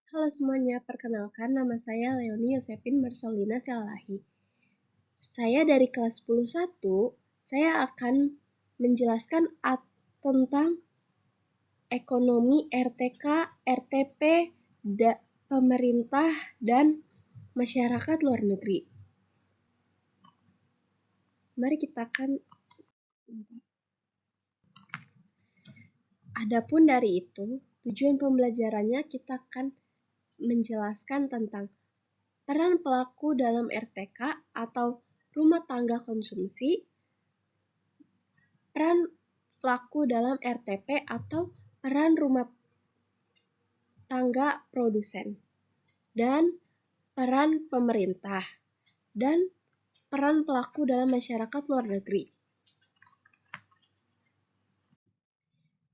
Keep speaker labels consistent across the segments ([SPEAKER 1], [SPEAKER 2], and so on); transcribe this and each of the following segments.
[SPEAKER 1] Halo semuanya, perkenalkan nama saya Leonie Yosefin Marsolina Silalahi. Saya dari kelas 10.1, saya akan menjelaskan tentang ekonomi RTK, RTP, pemerintah, dan masyarakat luar negeri. Mari kita akan Adapun dari itu, tujuan pembelajarannya kita akan menjelaskan tentang peran pelaku dalam RTK atau rumah tangga konsumsi, peran pelaku dalam RTP atau peran rumah tangga produsen, dan peran pemerintah, dan peran pelaku dalam masyarakat luar negeri.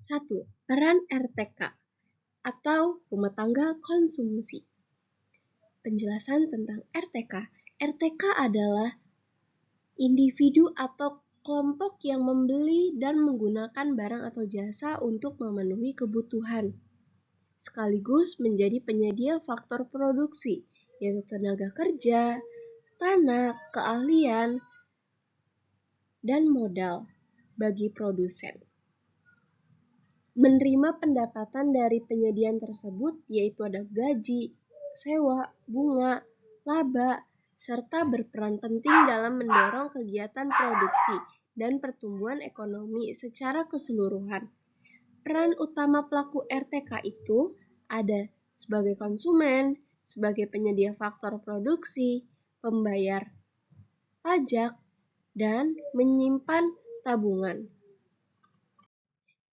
[SPEAKER 1] 1. Peran RTK atau rumah tangga konsumsi. Penjelasan tentang RTK. RTK adalah individu atau kelompok yang membeli dan menggunakan barang atau jasa untuk memenuhi kebutuhan, sekaligus menjadi penyedia faktor produksi, yaitu tenaga kerja, tanah, keahlian, dan modal bagi produsen. Menerima pendapatan dari penyediaan tersebut yaitu ada gaji, sewa, bunga, laba, serta berperan penting dalam mendorong kegiatan produksi dan pertumbuhan ekonomi secara keseluruhan. Peran utama pelaku RTK itu ada sebagai konsumen, sebagai penyedia faktor produksi, pembayar pajak, dan menyimpan tabungan.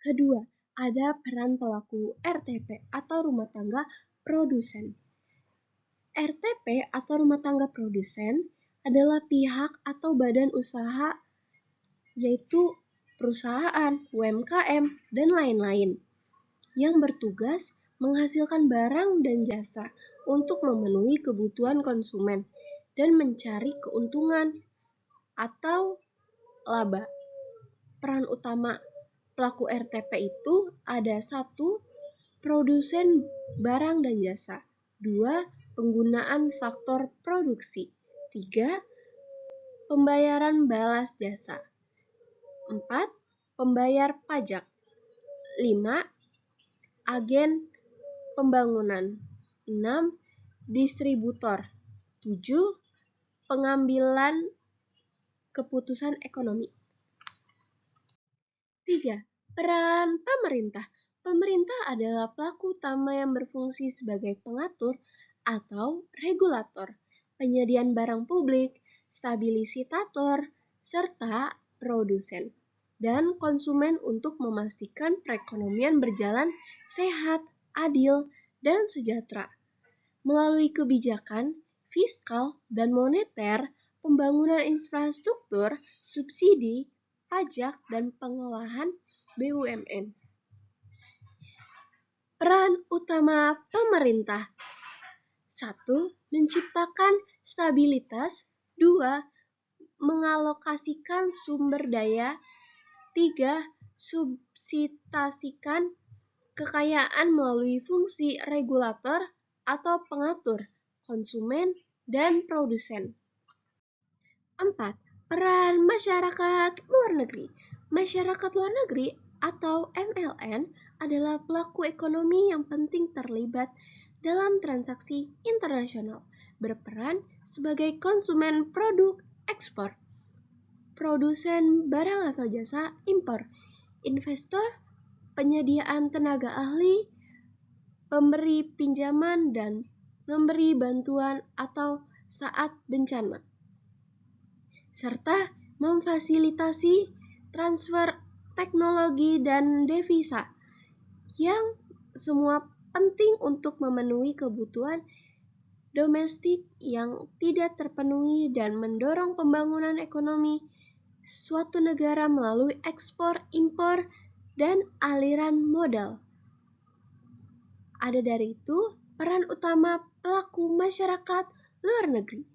[SPEAKER 1] Kedua, ada peran pelaku RTP atau rumah tangga produsen. RTP atau rumah tangga produsen adalah pihak atau badan usaha, yaitu perusahaan, UMKM, dan lain-lain, yang bertugas menghasilkan barang dan jasa untuk memenuhi kebutuhan konsumen dan mencari keuntungan atau laba. Peran utama pelaku RTP itu ada 1. Produsen barang dan jasa. 2. Penggunaan faktor produksi. 3. Pembayaran balas jasa. 4. Pembayar pajak. 5. Agen pembangunan. 6. Distributor. 7. Pengambilan keputusan ekonomi. 3. Peran pemerintah. Pemerintah adalah pelaku utama yang berfungsi sebagai pengatur atau regulator, penyediaan barang publik, stabilisator, serta produsen dan konsumen untuk memastikan perekonomian berjalan sehat, adil, dan sejahtera. Melalui kebijakan fiskal dan moneter, pembangunan infrastruktur, subsidi, pajak, dan pengolahan BUMN. Peran utama pemerintah. 1. Menciptakan stabilitas. 2. Mengalokasikan sumber daya. 3. Subsidasikan kekayaan melalui fungsi regulator atau pengatur, konsumen, dan produsen. 4. Peran masyarakat luar negeri. Masyarakat luar negeri atau MLN adalah pelaku ekonomi yang penting terlibat dalam transaksi internasional, berperan sebagai konsumen produk ekspor, produsen barang atau jasa impor, investor, penyediaan tenaga ahli, pemberi pinjaman, dan memberi bantuan atau saat bencana, serta memfasilitasi transfer teknologi dan devisa, yang semua penting untuk memenuhi kebutuhan domestik yang tidak terpenuhi dan mendorong pembangunan ekonomi suatu negara melalui ekspor, impor, dan aliran modal. Ada dari itu peran utama pelaku masyarakat luar negeri.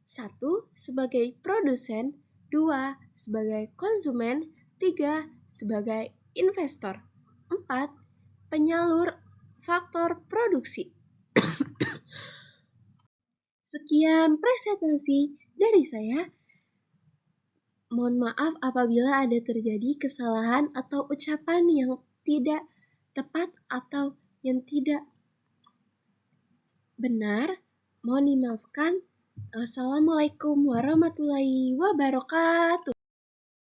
[SPEAKER 1] 1. Sebagai produsen. 2. Sebagai konsumen. 3. Sebagai investor. 4. Penyalur faktor produksi. Sekian presentasi dari saya. Mohon maaf apabila ada terjadi kesalahan atau ucapan yang tidak tepat atau yang tidak benar. Mohon dimaafkan. Assalamualaikum warahmatullahi wabarakatuh.